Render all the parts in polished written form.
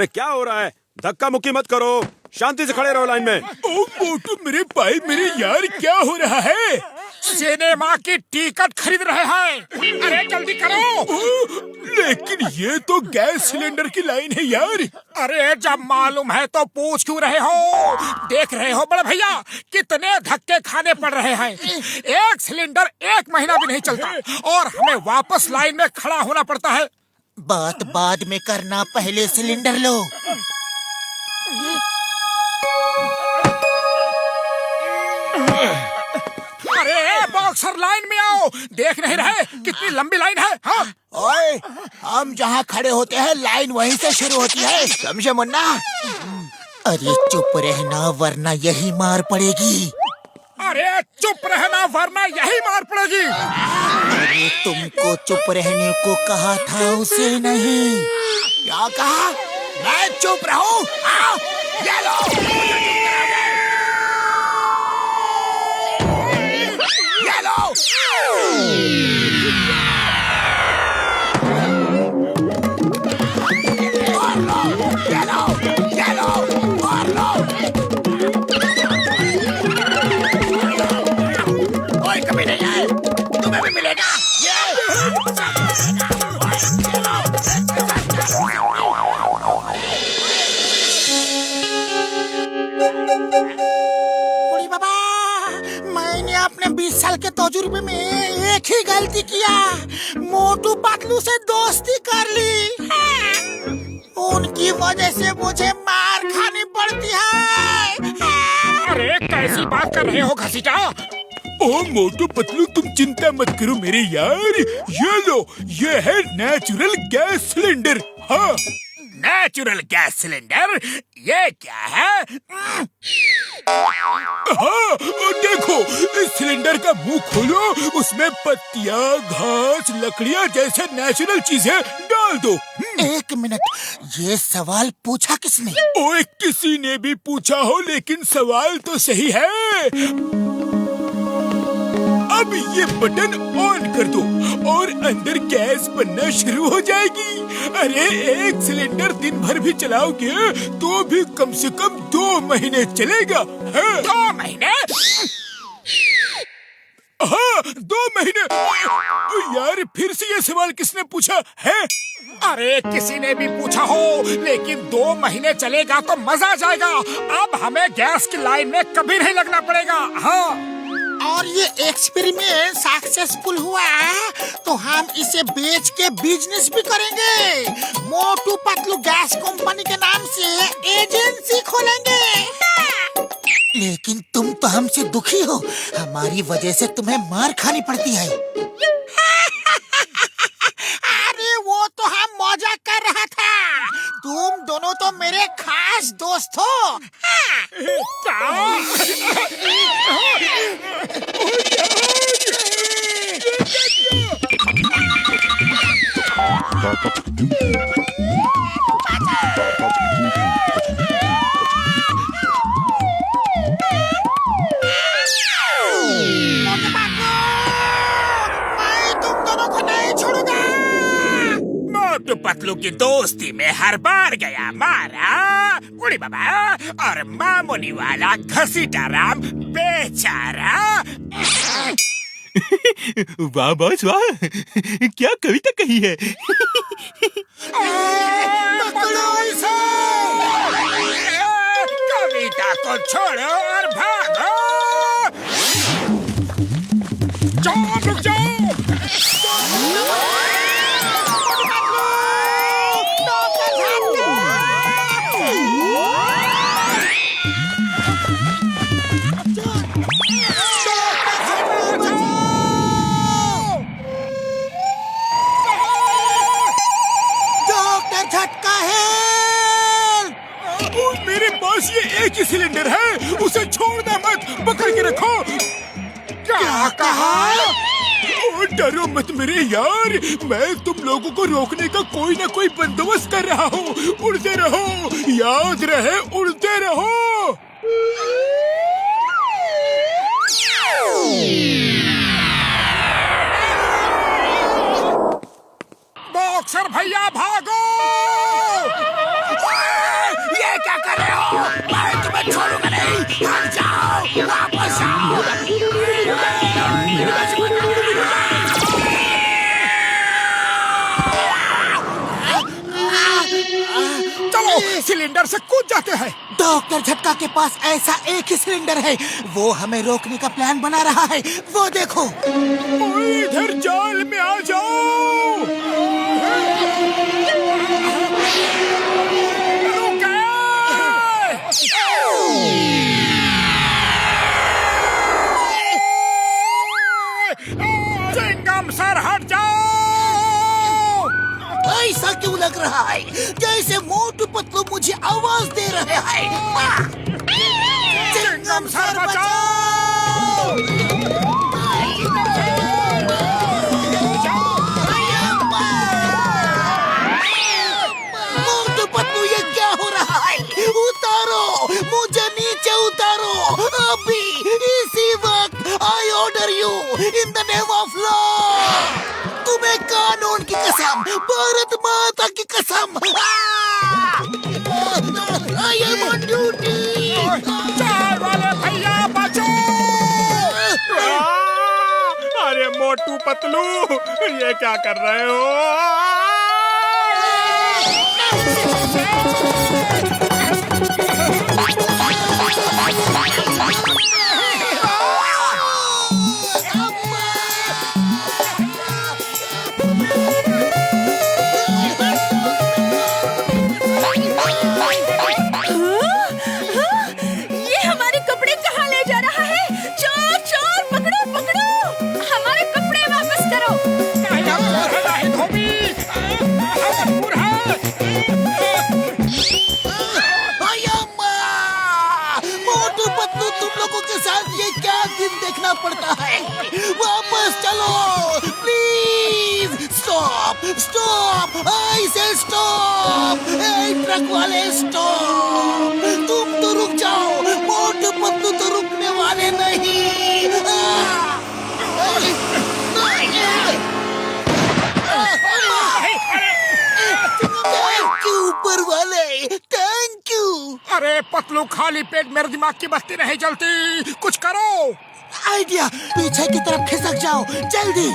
अरे क्या हो रहा है? धक्का मुक्की मत करो, शांति से खड़े रहो लाइन में। ओ मोटू मेरे भाई मेरे यार, क्या हो रहा है? सिनेमा की टिकट खरीद रहे हैं। अरे जल्दी करो। लेकिन ये तो गैस सिलेंडर की लाइन है यार। अरे जब मालूम है तो पूछ क्यों रहे हो? देख रहे हो बड़े भैया कितने धक्के खाने पड़ रहे हैं। एक सिलेंडर 1 महीना भी नहीं चलता और हमें वापस लाइन में खड़ा होना पड़ता है। बात बाद में करना, पहले सिलेंडर लो। अरे बॉक्सर लाइन में आओ, देख नहीं रहे कितनी लंबी लाइन है? हाँ? ओए, हम जहाँ खड़े होते हैं लाइन वहीं से शुरू होती है, समझे मुन्ना? अरे चुप रहना वरना यही मार पड़ेगी। अरे चुप रहना वरना यही मार पड़ेगी। अरे तुमको चुप रहने को कहा था, उसे नहीं। क्या कहा? मैं चुप रहूं? आओ, ये लो। ये लो। और लो, ये लो, ये लो, और लो। कोई कभी नहीं आए, तुम्हें भी मिलेगा। उड़ी बाबा, मैंने अपने 20 साल के तजुर्बे में एक ही गलती किया, मोटू पतलू से दोस्ती कर ली। उनकी वजह से मुझे मार खानी पड़ती है। अरे कैसी बात कर रहे हो घसीटा? ओ मोटू पतलू, तुम चिंता मत करो मेरे यार। ये लो, ये है नेचुरल गैस सिलेंडर। हाँ, नेचुरल गैस सिलेंडर? ये क्या है? हाँ, देखो, इस सिलेंडर का मुंह खोलो, उसमें पत्तियाँ, घास, लकड़ियाँ जैसे नेचुरल चीजें डाल दो। 1 मिनट, ये सवाल पूछा किसने? ओए, किसी ने भी पूछा हो, लेकिन सवाल तो सही है। अब ये बटन ऑन कर दो और अंदर गैस बनना शुरू हो जाएगी। अरे एक सिलेंडर दिन भर भी चलाओगे तो भी कम से कम 2 महीने चलेगा। हाँ? 2 महीने? हाँ, 2 महीने। यार फिर से ये सवाल किसने पूछा है? अरे किसी ने भी पूछा हो, लेकिन 2 महीने चलेगा तो मजा आ जाएगा। अब हमें गैस की लाइन में कभी नहीं लगना पड़ेगा। हाँ, और ये एक्सपेरिमेंट सक्सेसफुल हुआ तो हम इसे बेच के बिजनेस भी करेंगे। मोटू पतलू गैस कंपनी के नाम से एजेंसी खोलेंगे। लेकिन तुम तो हमसे दुखी हो, हमारी वजह से तुम्हें मार खानी पड़ती है। अरे वो तो हम मजाक कर रहा था, तुम दोनों तो मेरे खास दोस्त हो। मैं तुम दोनों को नहीं छोड़ूंगा। मोटू पतलू की दोस्ती में हर बार गया मारा उड़ी बाबा, और मामूली वाला घसीटा राम बेचारा। वाह बॉस वाह, क्या कविता कही है। कविता को छोड़ो और भागो। जाओ, रुक जाओ। मेरे पास ये एक ही सिलेंडर है, उसे छोड़ना मत, पकड़ के रखो। क्या कहा? ओ, डरो मत मेरे यार, मैं तुम लोगों को रोकने का कोई ना कोई बंदोबस्त कर रहा हूँ। उड़ते रहो, याद रहे उड़ते रहो। बॉक्सर भैया भागो! छोड़ूंगा नहीं। भाग जाओ, वापस आओ। चलो सिलेंडर से कूद जाते हैं। डॉक्टर झटका के पास ऐसा एक ही सिलेंडर है, वो हमें रोकने का प्लान बना रहा है। वो देखो। इधर जाल में आ जाओ। चिंगम सर हट जाओ। ऐसा क्यों लग रहा है जैसे मोटू पतलू मुझे आवाज दे रहे हैं? चिंगम सर बचाओ। मोटू पतलू ये क्या हो रहा है? उतारो मुझे, नीचे उतारो अभी, इसी वक्त। I order you in the name of law. तुम्हें कानून की कसम, भारत माता की कसम। I am on duty. चाय वाले भैया बचो। अरे मोटू पतलू, ये क्या कर रहे हो? देखना पड़ता है। वापस चलो प्लीज। स्टॉप स्टॉप, आई से स्टॉप। ट्रक वाले स्टॉप। तुम तो रुक जाओ, मोटू पतलू तो रुकने वाले नहीं। थैंक यू ऊपर वाले, थैंक यू। अरे पतलू, खाली पेट मेरे दिमाग की बत्ती नहीं जलती, कुछ करो। आइडिया, पीछे की तरफ खिसक जाओ जल्दी।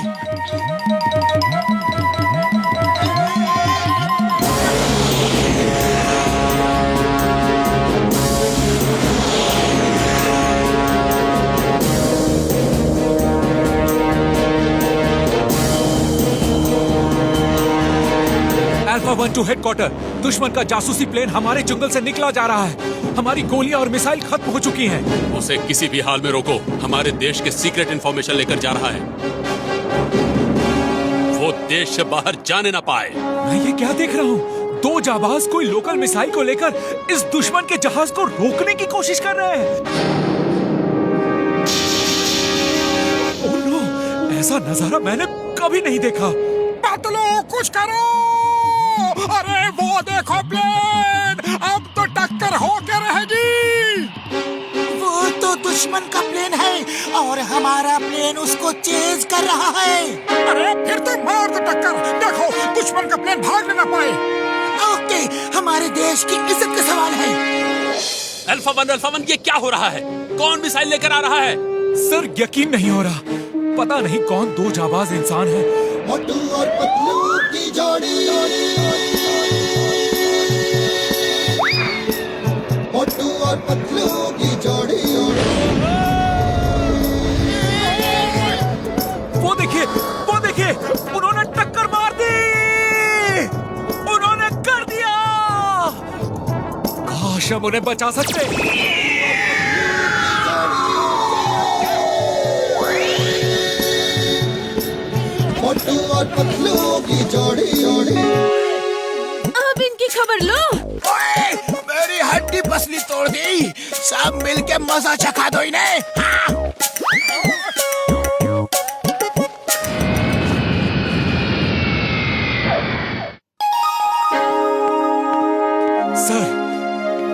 Alpha 1 to headquarter. दुश्मन का जासूसी प्लेन हमारे जंगल से निकला जा रहा है। हमारी गोलियां और मिसाइल खत्म हो चुकी हैं। उसे किसी भी हाल में रोको, हमारे देश के सीक्रेट इंफॉर्मेशन लेकर जा रहा है। वो देश से बाहर जाने ना पाए। मैं ये क्या देख रहा हूँ? दो जाबाज कोई लोकल मिसाइल को लेकर इस दुश्मन के जहाज को रोकने की कोशिश कर रहे हैं। ओह नो, ऐसा नजारा मैंने कभी नहीं देखा। पतलू, कुछ करो। अरे वो देखो प्लेन, अब तो टक्कर होके रहेगी। वो तो दुश्मन का प्लेन है और हमारा प्लेन उसको चेज कर रहा है। अरे फिर तो मार दो टक्कर। देखो दुश्मन का प्लेन भागने ना पाए। ओके, हमारे देश की इज्जत का सवाल है। अल्फा वन, ये क्या हो रहा है? कौन मिसाइल लेकर आ रहा है? सर, यकीन नहीं हो रहा। पता नहीं कौन दो जाबाज इंसान है। मोटू और पतलू की जोड़ी, मोटू और पतलू की जोड़ी। वो देखिए, उन्होंने टक्कर मार दी। उन्होंने कर दिया। काश हम उन्हें बचा सकते। मोटू और पतलू की जोड़ी। अब इनकी खबर लो। ओए, मेरी हड्डी पसली तोड़ दी। सब मिलके मजा चखा दो इन्हें।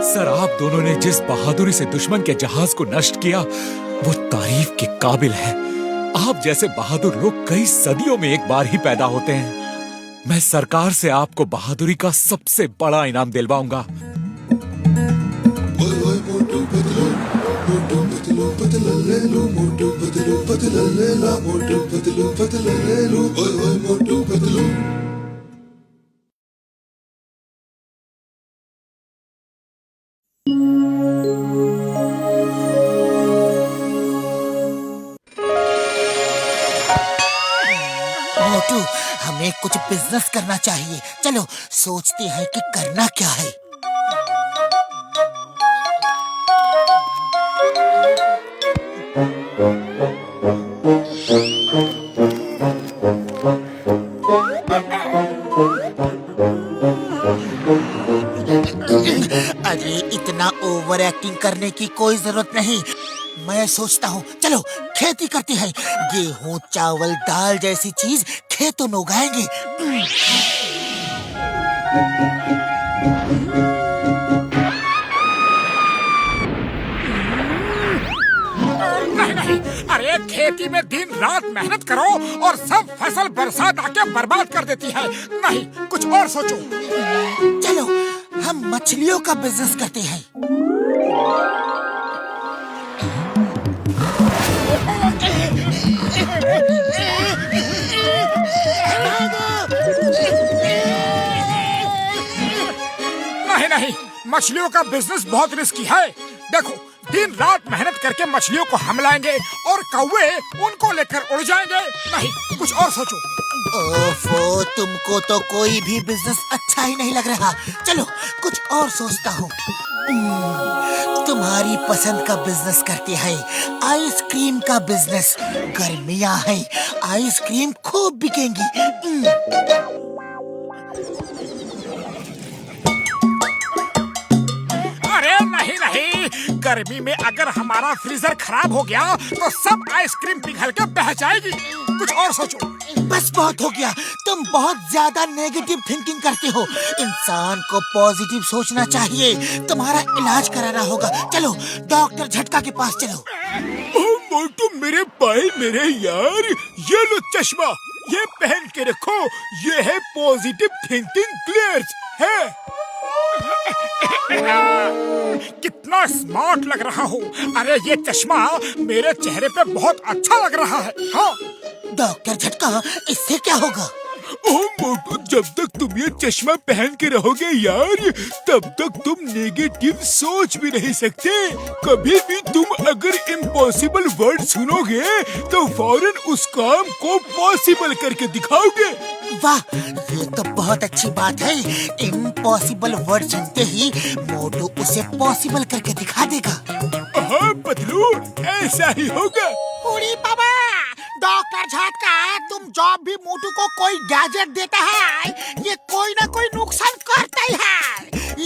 सर, आप दोनों ने जिस बहादुरी से दुश्मन के जहाज को नष्ट किया, वो तारीफ के काबिल है। आप जैसे बहादुर लोग कई सदियों में एक बार ही पैदा होते हैं। मैं सरकार से आपको बहादुरी का सबसे बड़ा इनाम दिलवाऊंगा। मोटू, हमें कुछ बिजनेस करना चाहिए। चलो सोचते हैं कि करना क्या है। अरे इतना ओवर एक्टिंग करने की कोई जरूरत नहीं। मैं सोचता हूँ, चलो खेती करते हैं। गेहूं, चावल, दाल जैसी चीज खेतों में उगाएंगे। नहीं नहीं, अरे खेती में दिन रात मेहनत करो और सब फसल बरसात आके बर्बाद कर देती है। नहीं, कुछ और सोचो। चलो हम मछलियों का बिजनेस करते हैं। नहीं नहीं, मछलियों का बिजनेस बहुत रिस्की है। देखो, दिन रात मेहनत करके मछलियों को हम लाएंगे और कौवे उनको लेकर उड़ जाएंगे। नहीं, कुछ और सोचो। ओफो, तुमको तो कोई भी बिजनेस अच्छा ही नहीं लग रहा। चलो कुछ और सोचता हूँ। तुम्हारी पसंद का बिजनेस करते हैं, आइसक्रीम का बिजनेस। गर्मियाँ हैं, आइसक्रीम खूब बिकेंगी। अरे नहीं नहीं, गर्मी में अगर हमारा फ्रीजर खराब हो गया तो सब आइसक्रीम पिघल के बह जाएगी। कुछ और सोचो। बस बहुत हो गया, तुम बहुत ज्यादा नेगेटिव थिंकिंग करते हो। इंसान को पॉजिटिव सोचना चाहिए। तुम्हारा इलाज कराना होगा। चलो डॉक्टर झटका के पास चलो। ओह मोटू मेरे भाई, मेरे यार, ये लो चश्मा, ये पहन के रखो। ये है पॉजिटिव थिंकिंग ग्लेयर्स है। कितना स्मार्ट लग रहा हो। अरे ये चश्मा मेरे चेहरे पे बहुत अच्छा लग रहा है। हाँ डॉक्टर झटका, इससे क्या होगा? ओह मोटू, जब तक तुम ये चश्मा पहन के रहोगे यार, तब तक तुम नेगेटिव सोच भी नहीं सकते। कभी भी तुम अगर इम्पॉसिबल वर्ड सुनोगे तो फौरन उस काम को पॉसिबल करके दिखाओगे। वाह, ये तो बहुत अच्छी बात है। इम्पॉसिबल वर्ड सुनते ही मोटू उसे पॉसिबल करके दिखा देगा। हाँ पतलू, ऐसा ही होगा। उड़ी बाबा, डॉक्टर झटका, तुम जब भी मोटू को कोई गैजेट देता है, ये कोई ना कोई नुकसान करता ही है।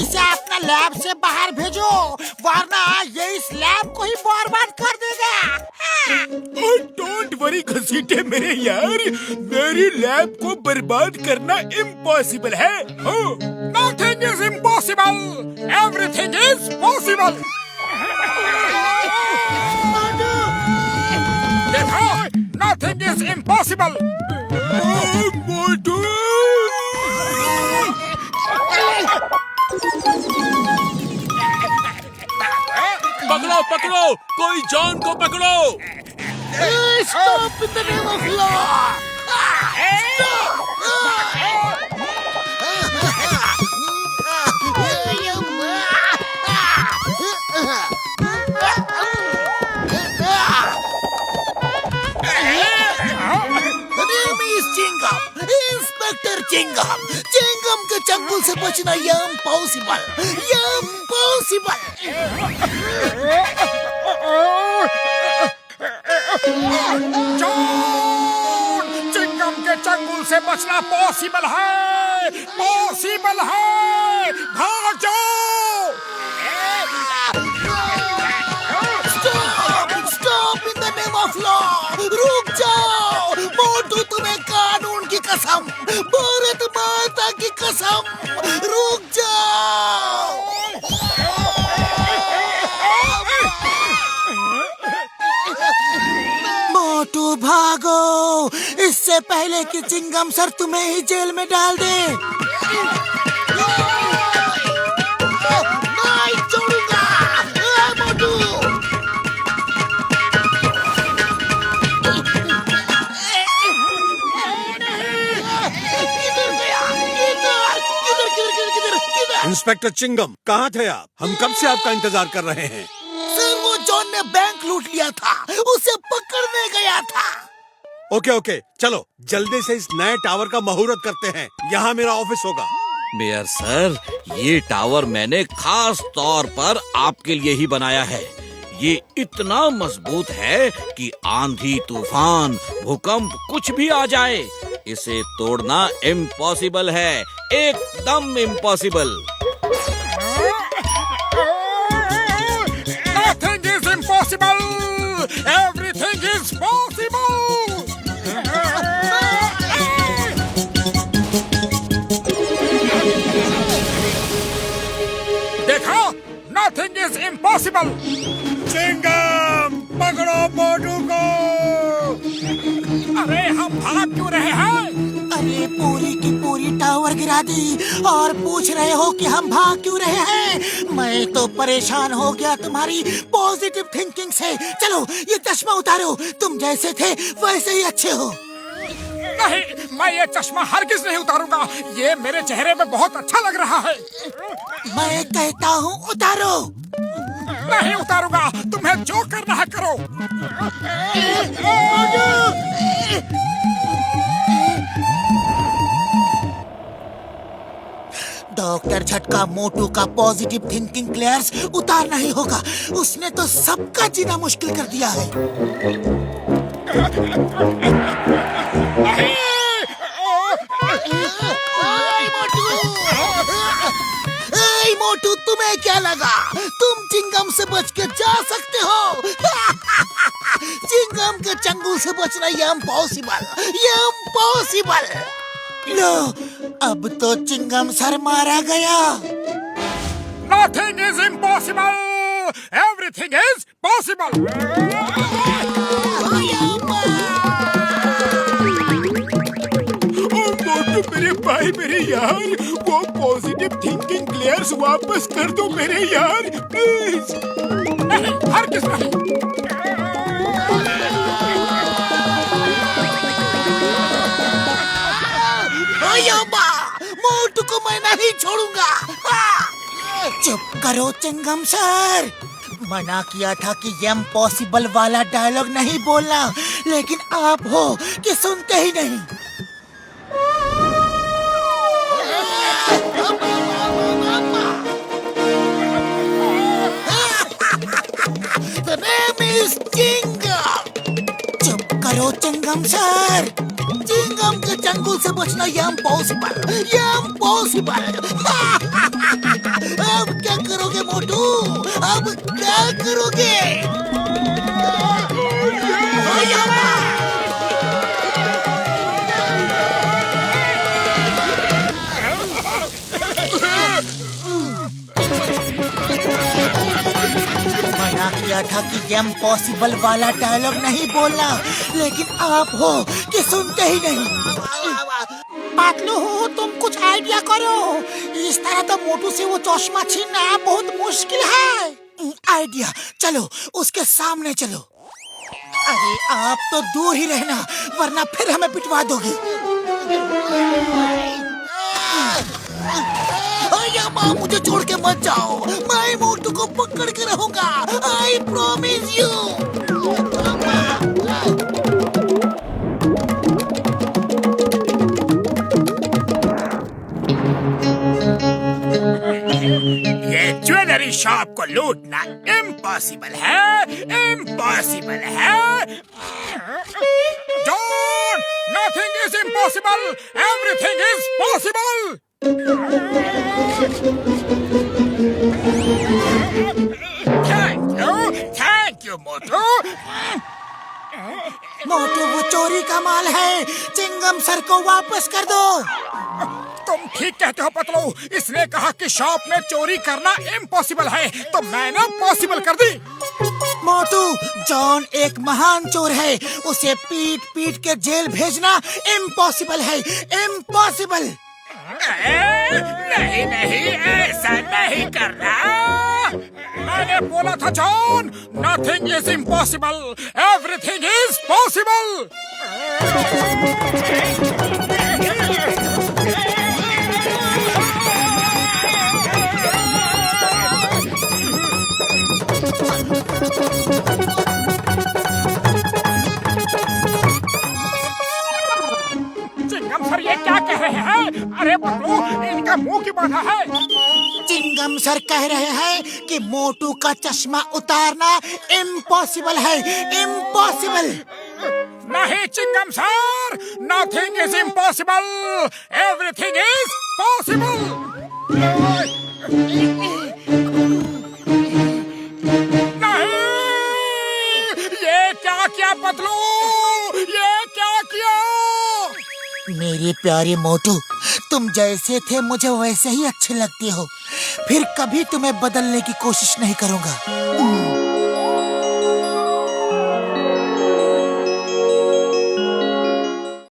इसे अपना लैब से बाहर भेजो, वरना ये इस लैब को ही बर्बाद कर देगा। डोंट वरी घसीटे मेरे यार, मेरी लैब को बर्बाद करना इम्पॉसिबल है। Nothing is impossible. Everything is possible. देखो, nothing is impossible. मोटू, पकड़ो पकड़ो, कोई जॉन को पकड़ो। Stop in the name of law. Inspector Chingam, Chingam के चंगुल से बचना इम्पॉसिबल। चिंगम के चंगुल से बचना पॉसिबल है। भाग जाओ। Stop in the name of law. रुक जाओ मोटू, तुम्हें कानून की कसम, भारत माता की कसम, रुक जाओ। मोटू भागो, इससे पहले कि चिंगम सर तुम्हें ही जेल में डाल दे। नहीं छोड़ूंगा मोटू। इंस्पेक्टर चिंगम, कहाँ थे आप? हम कब से आपका इंतजार कर रहे हैं। सर वो जॉन ने बैंक लूट लिया था, उसे पकड़ने गया था। ओके, चलो जल्दी से इस नए टावर का मुहूर्त करते हैं। यहाँ मेरा ऑफिस होगा। मेयर सर, ये टावर मैंने खास तौर पर आपके लिए ही बनाया है। ये इतना मजबूत है कि आंधी, तूफान, भूकंप कुछ भी आ जाए, इसे तोड़ना इम्पॉसिबल है, एकदम impossible. Nothing is impossible. Everything is possible. देखो, nothing is impossible. चिंगम, पकड़ो मोटू को। अरे हम भाग क्यों रहे हैं? अरे पूरी की पूरी टावर गिरा दी और पूछ रहे हो कि हम भाग क्यों रहे हैं। मैं तो परेशान हो गया तुम्हारी पॉजिटिव थिंकिंग से। चलो ये चश्मा उतारो, तुम जैसे थे वैसे ही अच्छे हो। नहीं, मैं ये चश्मा हरगिज नहीं उतारूंगा। ये मेरे चेहरे में बहुत अच्छा लग रहा है। मैं कहता हूँ उतारो। नहीं उतारूंगा, तुम्हें जो करना है करो। डॉक्टर झटका मोटू का पॉजिटिव थिंकिंग क्लियर्स उतारना ही होगा। उसने तो सबका जीना मुश्किल कर दिया है। मोटू, तुम्हें क्या लगा तुम चिंगम से बच के जा सकते हो? चिंगम के चंगुल से बचना ये इम्पॉसिबल। लो, अब तो चिंगम सर मारा गया। Nothing is impossible. Everything is possible. मोटू मेरे भाई, मेरे यार, वो पॉजिटिव थिंकिंग क्लियर्स वापस कर दो मेरे यार, प्लीज। नहीं, हरगिज नहीं। मोटू को मैं नहीं छोड़ूंगा। चुप करो चिंगम सर। मना किया था कि ये इम्पॉसिबल वाला डायलॉग नहीं बोलना, लेकिन आप हो कि सुनते ही नहीं। The name is Chingam. चुप करो चिंगम सर। चिंगम के चंगुल से बचना ये इम्पॉसिबल। अब क्या करोगे मोटू? अब क्या करोगे? मना किया था कि ये इम्पॉसिबल वाला डायलॉग नहीं बोलना, लेकिन आप हो कि सुनते ही नहीं। पातलू हो, तुम कुछ आइडिया करो। इस तरह तो मोटू से वो चश्मा छीनना बहुत मुश्किल है। आइडिया, चलो उसके सामने चलो। अरे आप तो दूर ही रहना, वरना फिर हमें पिटवा दोगे। माँ, मुझे छोड़ के मत जाओ। मैं मोटू को पकड़ के रहूंगा। I promise you. ये ज्वेलरी शॉप को लूटना इम्पॉसिबल है। John, nothing is impossible, everything is possible. Thank you Motu. Motu वो चोरी का माल है, चिंगम सर को वापस कर दो। तुम ठीक कहते हो पतलू। इसने कहा कि शॉप में चोरी करना इम्पॉसिबल है, तो मैंने पॉसिबल कर दी। मोटू, जॉन एक महान चोर है, उसे पीट पीट के जेल भेजना इम्पॉसिबल है। इम्पॉसिबल। नहीं, ऐसा नहीं करना। मैंने बोला था John, nothing is impossible, everything is possible. Chingam sir ये क्या कह रहे हैं? अरे पतलू, इनका मुंह क्यों बांधा है? चिंगम सर कह रहे हैं कि मोटू का चश्मा उतारना इम्पॉसिबल है, इम्पॉसिबल। नहीं Chingam sir, nothing is impossible, everything is possible. नहीं, ये क्या किया पतलू, ये क्या किया? मेरे प्यारे मोटू, तुम जैसे थे मुझे वैसे ही अच्छे लगते हो, फिर कभी तुम्हें बदलने की कोशिश नहीं करूंगा।